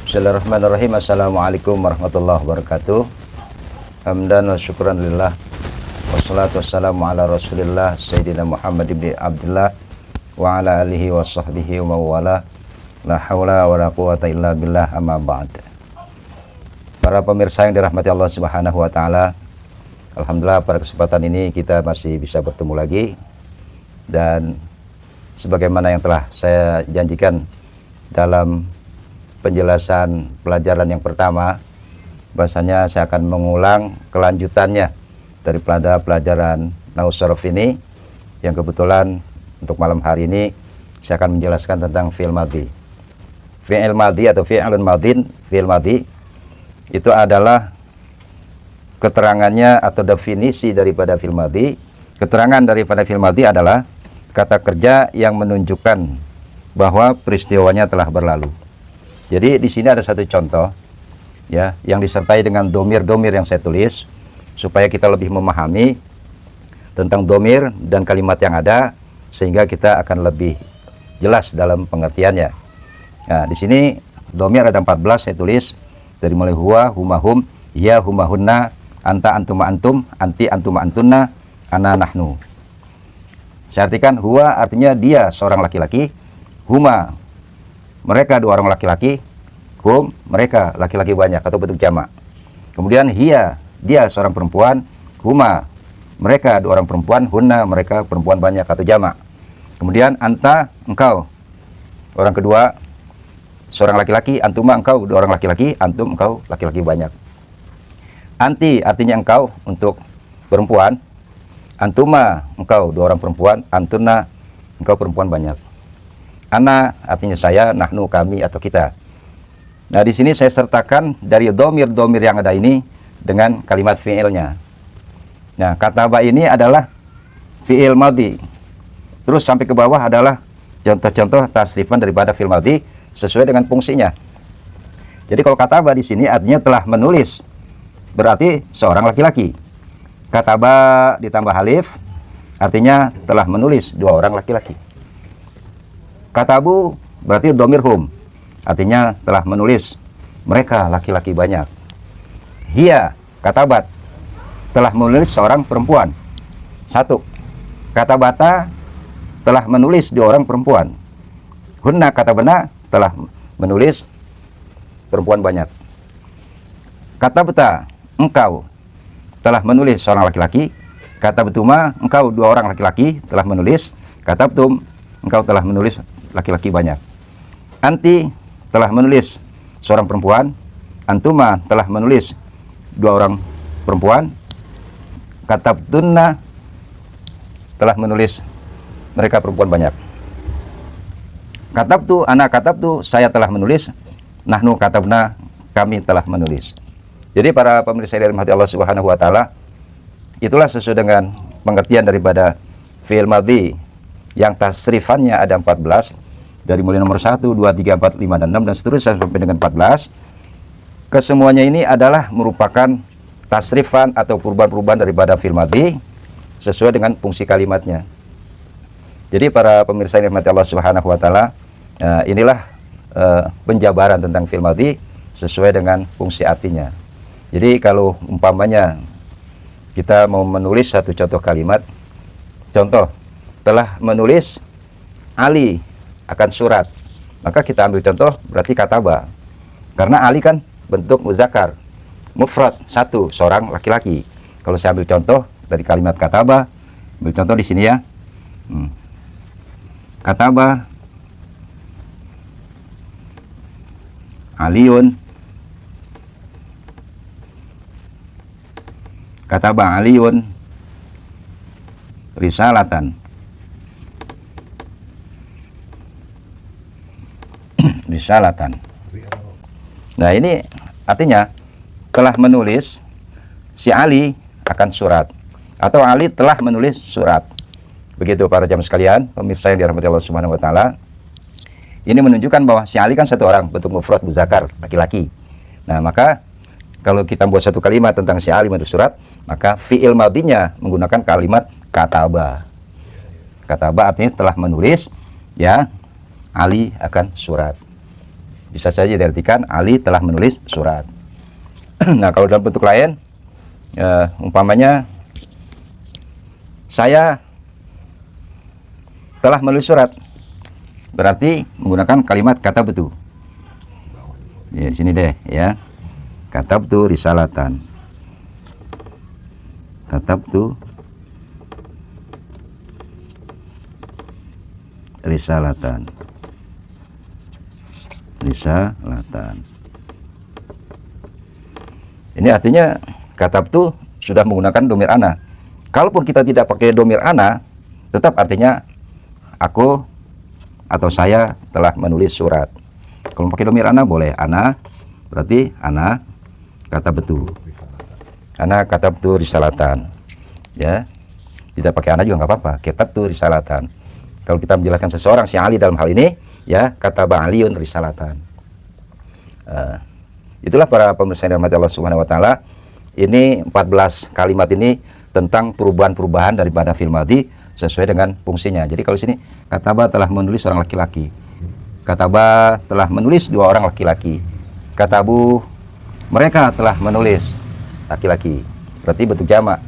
Bismillahirrahmanirrahim. Assalamualaikum warahmatullahi wabarakatuh. Hamdan wa syukran lillah. Wassalatu wassalamu ala rasulillah Sayyidina Muhammad ibn Abdullah wa ala alihi wa sahbihi wa mawala. La hawla wa la quwata illa billah, amma ba'd. Para pemirsa yang dirahmati Allah subhanahu wa ta'ala, alhamdulillah pada kesempatan ini kita masih bisa bertemu lagi. Dan sebagaimana yang telah saya janjikan dalam penjelasan pelajaran yang pertama, bahasanya saya akan mengulang kelanjutannya daripada pelajaran Nahwu Shorof ini, yang kebetulan untuk malam hari ini saya akan menjelaskan tentang fi'il madhi. Fi'il madhi atau fi'ilun madhin, fi'il madhi itu adalah keterangannya atau definisi daripada fi'il madhi. Keterangan daripada fi'il madhi adalah kata kerja yang menunjukkan bahwa peristiwanya telah berlalu. Jadi di sini ada satu contoh ya, yang disertai dengan domir-domir yang saya tulis supaya kita lebih memahami tentang domir dan kalimat yang ada, sehingga kita akan lebih jelas dalam pengertiannya. Nah, di sini domir ada 14 saya tulis, dari mulai huwa, huma hum, ya huma hunna, anta antuma antum, anti antuma antunna, ana nahnu. Saya artikan huwa artinya dia seorang laki-laki, huma mereka dua orang laki-laki, hum mereka laki-laki banyak atau bentuk jamak. Kemudian hiya dia seorang perempuan, huma mereka dua orang perempuan, hunna mereka perempuan banyak atau jamak. Kemudian anta engkau orang kedua seorang laki-laki, antuma engkau dua orang laki-laki, antum engkau laki-laki banyak. Anti artinya engkau untuk perempuan, antuma engkau dua orang perempuan, antunna engkau perempuan banyak. Ana artinya saya, nahnu kami atau kita. Nah, di sini saya sertakan dari domir-domir yang ada ini dengan kalimat fi'ilnya. Nah, kataba ini adalah fi'il madhi. Terus sampai ke bawah adalah contoh-contoh tasrifan daripada fi'il madhi sesuai dengan fungsinya. Jadi kalau kataba di sini artinya telah menulis, berarti seorang laki-laki. Kataba ditambah alif artinya telah menulis dua orang laki-laki. Katabu berarti domir hum, artinya telah menulis mereka laki-laki banyak. Hiya katabat telah menulis seorang perempuan satu. Katabata telah menulis dua orang perempuan. Hunna katabana telah menulis perempuan banyak. Katabta engkau telah menulis seorang laki-laki. Katabtuma engkau dua orang laki-laki telah menulis. Katabtum engkau telah menulis laki-laki banyak. Anti telah menulis seorang perempuan. Antuma telah menulis dua orang perempuan. Katabtunna telah menulis mereka perempuan banyak. Katabtu ana katabtu saya telah menulis. Nahnu katabna kami telah menulis. Jadi para pemirsa dari rahmati Allah Subhanahu wa taala, itulah sesuai dengan pengertian daripada fi'il madhi yang tasrifannya ada 14, dari mulai nomor 1, 2, 3, 4, 5, dan 6 dan seterusnya sampai dengan 14. Kesemuanya ini adalah merupakan tasrifan atau perubahan-perubahan daripada fi'il madhi sesuai dengan fungsi kalimatnya. Jadi para pemirsa yang dirahmati Allah Subhanahu wa taala, inilah penjabaran tentang fi'il madhi sesuai dengan fungsi artinya. Jadi kalau umpamanya kita mau menulis satu contoh kalimat, contoh telah menulis Ali akan surat, maka kita ambil contoh berarti kataba, karena Ali kan bentuk muzakkar mufrad satu, seorang laki-laki. Kalau saya ambil contoh dari kalimat kataba, ambil contoh di sini ya, kataba Aliun, kataba Aliun risalatan, risalatan. Nah, ini artinya telah menulis si Ali akan surat, atau Ali telah menulis surat. Begitu para jamaah sekalian, pemirsa yang dirahmati Allah Subhanahu wa taala. Ini menunjukkan bahwa si Ali kan satu orang, bentuk mufrad muzakkar, laki-laki. Nah, maka kalau kita buat satu kalimat tentang si Ali menulis surat, maka fi'il madhinya menggunakan kalimat kataba. Kataba artinya telah menulis ya Ali akan surat. bisa saja diartikan Ali telah menulis surat. Nah, kalau dalam bentuk lain, umpamanya saya telah menulis surat, berarti menggunakan kalimat kata betul. Ya, di sini deh ya. Katabtu risalatan. Katabtu risalatan. Risalatan. Ini artinya katabtu sudah menggunakan domir ana. Kalaupun kita tidak pakai domir ana, tetap artinya aku atau saya telah menulis surat. Kalau pakai domir ana boleh, ana berarti ana kata betul, ana kata betul risalatan, ya. Tidak pakai ana juga nggak apa-apa, kitab tuh risalatan. Kalau kita menjelaskan seseorang si Ali dalam hal ini, ya kata Aliun risalatan. Itulah para pemirsa yang dirahmati Allah Subhanahu Wa Taala. Ini 14 kalimat ini tentang perubahan-perubahan daripada fi'il madhi sesuai dengan fungsinya. Jadi kalau sini kataba telah menulis seorang laki-laki. Kataba telah menulis 2 orang laki-laki. Katabu mereka telah menulis laki-laki. Berarti bentuk jamak.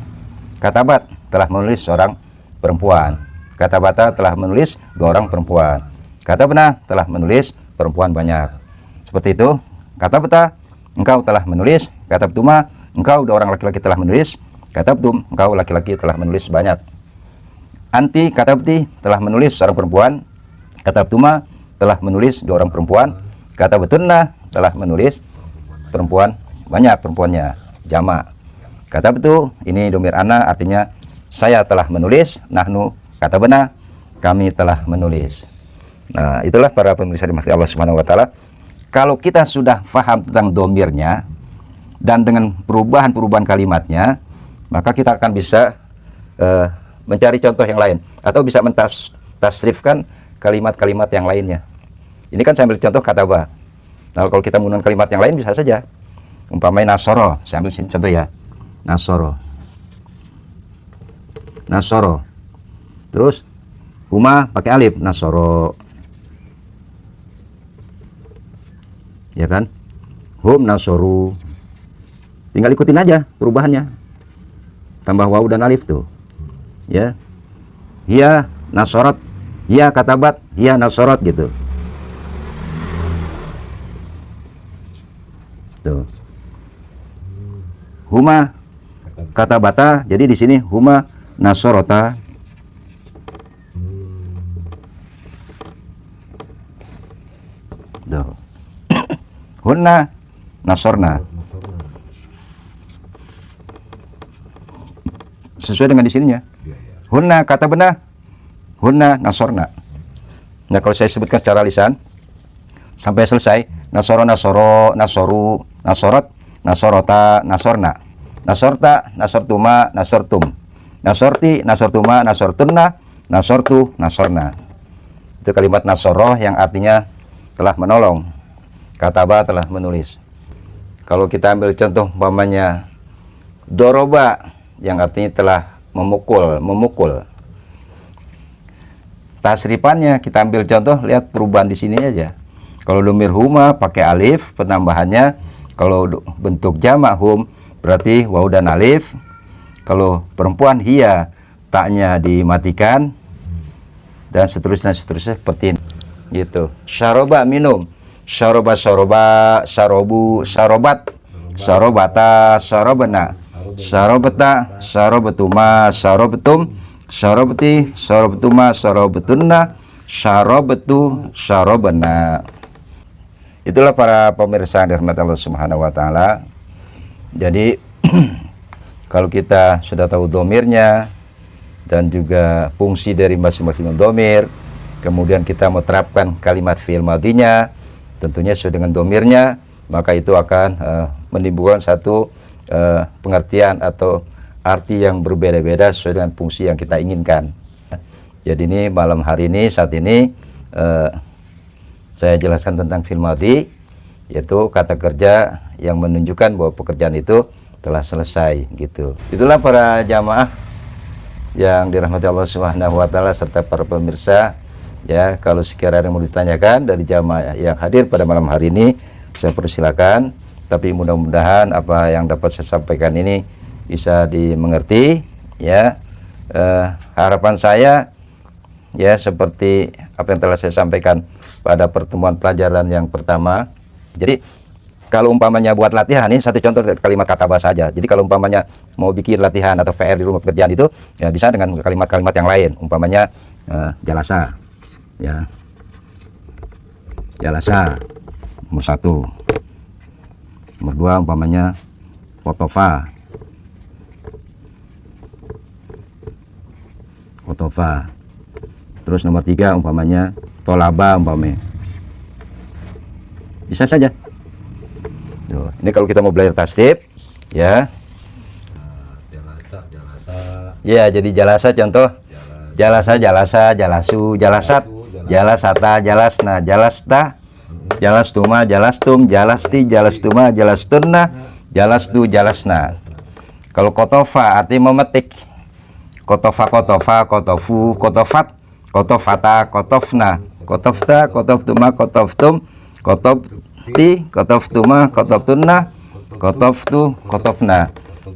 Katabat telah menulis seorang perempuan. Katabata telah menulis 2 orang perempuan. Katabna telah menulis perempuan banyak. Seperti itu. Katabata engkau telah menulis. Katabtuma engkau 2 orang laki-laki telah menulis. Katabtum engkau laki-laki telah menulis banyak. Anti katabti telah menulis seorang perempuan. Katabtuma telah menulis 2 orang perempuan. Katabatunna telah menulis perempuan banyak, perempuannya jamak. Katabtu ini domir ana artinya saya telah menulis. Nahnu katabana kami telah menulis. Nah, itulah para pemirsa dirahmati Allah Subhanahu Wa Taala. Kalau kita sudah paham tentang domirnya dan dengan perubahan-perubahan kalimatnya, maka kita akan bisa mencari contoh yang lain atau bisa mentasrifkan kalimat-kalimat yang lainnya. Ini kan saya ambil contoh kataba. Nah, kalau kita menggunakan kalimat yang lain bisa saja. Umpamanya nasoro, saya ambil sini contoh ya. Nasoro. Nasoro. Terus huma pakai alif, nasoro. Ya kan? Hum nasoru. Tinggal ikutin aja perubahannya. Tambah wawu dan alif tuh. Ya. Hiya nasorat. Hiya katabat, hiya nasorat gitu. Tuh. Huma katabata, jadi di sini huma nasorota. Tuh. Hunna nasorna. Sesuai dengan di sininya. Hunna katabna, hunna nasorna. Nah, kalau saya sebutkan secara lisan sampai selesai, nasoro nasoro nasoru nasorot nasorota nasorna nasorta nasortuma nasortum nasorti nasortuma nasortunna nasortu nasorna. Itu kalimat nasoroh yang artinya telah menolong. Kataba telah menulis. Kalau kita ambil contoh umpamanya doroba yang artinya telah memukul. Tasrifannya kita ambil contoh, lihat perubahan di sini aja. Kalau domir huma pakai alif penambahannya, kalau bentuk jamak hum berarti waw dan alif. Kalau perempuan hiya taknya dimatikan dan seterusnya seperti ini. Gitu. Syaroba minum. Syaroba syarobu syarobat syarobata syarobana syarobata syarobetuma syarobetum syarobeti syarobetuma syarobetuna syarobetu syarobana. Itulah para pemirsa yang dirahmati Allah Subhanahu Wa Taala. Jadi kalau kita sudah tahu domirnya dan juga fungsi dari masing-masing domir, kemudian kita mau terapkan kalimat fi'il madhinya tentunya sesuai dengan domirnya, maka itu akan menimbulkan satu pengertian atau arti yang berbeda-beda sesuai dengan fungsi yang kita inginkan. Jadi ini malam hari ini, saat ini saya jelaskan tentang fi'il madhi, yaitu kata kerja yang menunjukkan bahwa pekerjaan itu telah selesai gitu. Itulah para jamaah yang dirahmati Allah Subhanahu Wa Taala serta para pemirsa Ya, kalau sekiranya mau ditanyakan dari jamaah yang hadir pada malam hari ini, saya persilakan. Tapi mudah-mudahan apa yang dapat saya sampaikan ini bisa dimengerti. Ya, harapan saya ya seperti apa yang telah saya sampaikan pada pertemuan pelajaran yang pertama. Jadi kalau umpamanya buat latihan, ini satu contoh kalimat kata bahasa saja. Jadi kalau umpamanya mau bikin latihan atau VR di rumah pekerjaan itu, ya bisa dengan kalimat-kalimat yang lain. Umpamanya jalasa, ya, jalasa, nomor 1. Nomor 2 umpamanya kotofa, kotofa. Terus nomor 3 umpamanya tolaba, umpamanya. Bisa saja. Ini kalau kita mau belajar tasrif, ya. Ya, jadi jalasa contoh. Jalasa, jalasa, jalasu, jalasat, jalasata, jalasna, jalasta, jalastuma, jalastum, jalasti, jalastuma, jalastunna, jalastu, jalasna. Kalau kotofa artinya memetik. Kotofa, kotofa, kotofu, kotofat, kotofata, kotofna, kotofta, kotoftuma, kotoftum, kotoftuma, kotoftunna, kotoftu, kotofna.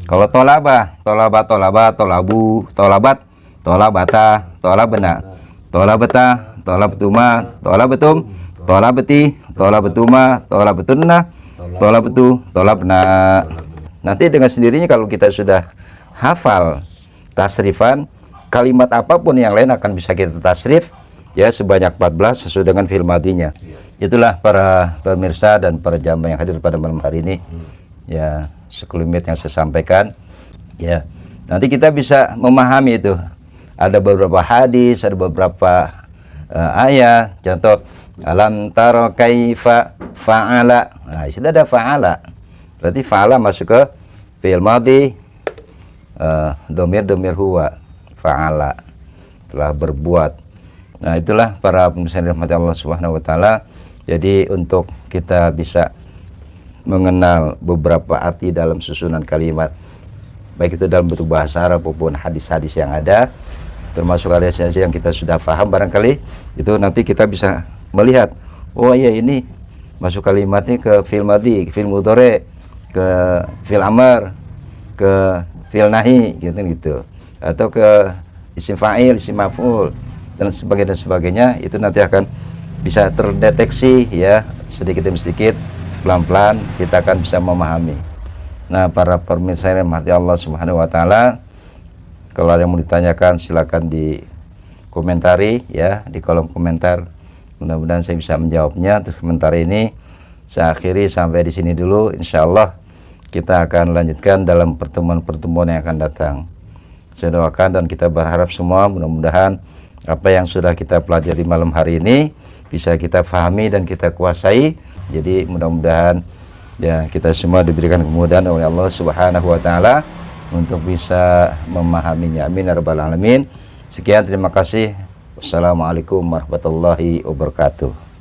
Kalau tolaba, tolaba, tolaba, tolabu, tolabat, tolabata, tolabena, tolabeta, tolabtuma, tolabetum, tolabeti, tolabetuma, tolabetunna, tolabetu, tolabna. Nanti dengan sendirinya kalau kita sudah hafal tasrifan, kalimat apapun yang lain akan bisa kita tasrif ya sebanyak 14 sesuai dengan fi'il madhinya. Itulah para pemirsa dan para jamaah yang hadir pada malam hari ini. Ya, sekelumit yang saya sampaikan. Ya, nanti kita bisa memahami itu. Ada beberapa hadis, ada beberapa ayat. Contoh, alam taro kaifa fa'ala. Nah, di situ ada fa'ala. Berarti fa'ala masuk ke fi'il madhi, domir huwa, fa'ala, telah berbuat. Nah, itulah para pemirsa yang dirahmati Allah Subhanahu wa taala. Jadi untuk kita bisa mengenal beberapa arti dalam susunan kalimat, baik itu dalam bentuk bahasa Arab maupun hadis-hadis yang ada, termasuk hadis yang kita sudah paham barangkali, itu nanti kita bisa melihat, oh iya ini masuk kalimatnya ke fi'il madhi, fi'il mudhari, ke fi'il amr, ke fi'il nahi, gitu, atau ke isim fa'il, isim maf'ul, dan sebagainya. Itu nanti akan bisa terdeteksi ya sedikit demi sedikit, pelan-pelan kita akan bisa memahami. Nah, para pemirsa yang dirahmati Allah Subhanahu wa taala, kalau ada yang mau ditanyakan silakan di komentari ya, di kolom komentar. Mudah-mudahan saya bisa menjawabnya. Untuk sementara ini saya akhiri sampai di sini dulu. Insya Allah kita akan lanjutkan dalam pertemuan-pertemuan yang akan datang. Saya doakan dan kita berharap semua mudah-mudahan apa yang sudah kita pelajari malam hari ini bisa kita pahami dan kita kuasai. Jadi mudah-mudahan ya kita semua diberikan kemudahan oleh Allah Subhanahu wa taala untuk bisa memahaminya. Amin ya rabbal alamin. Sekian, terima kasih. Wassalamualaikum warahmatullahi wabarakatuh.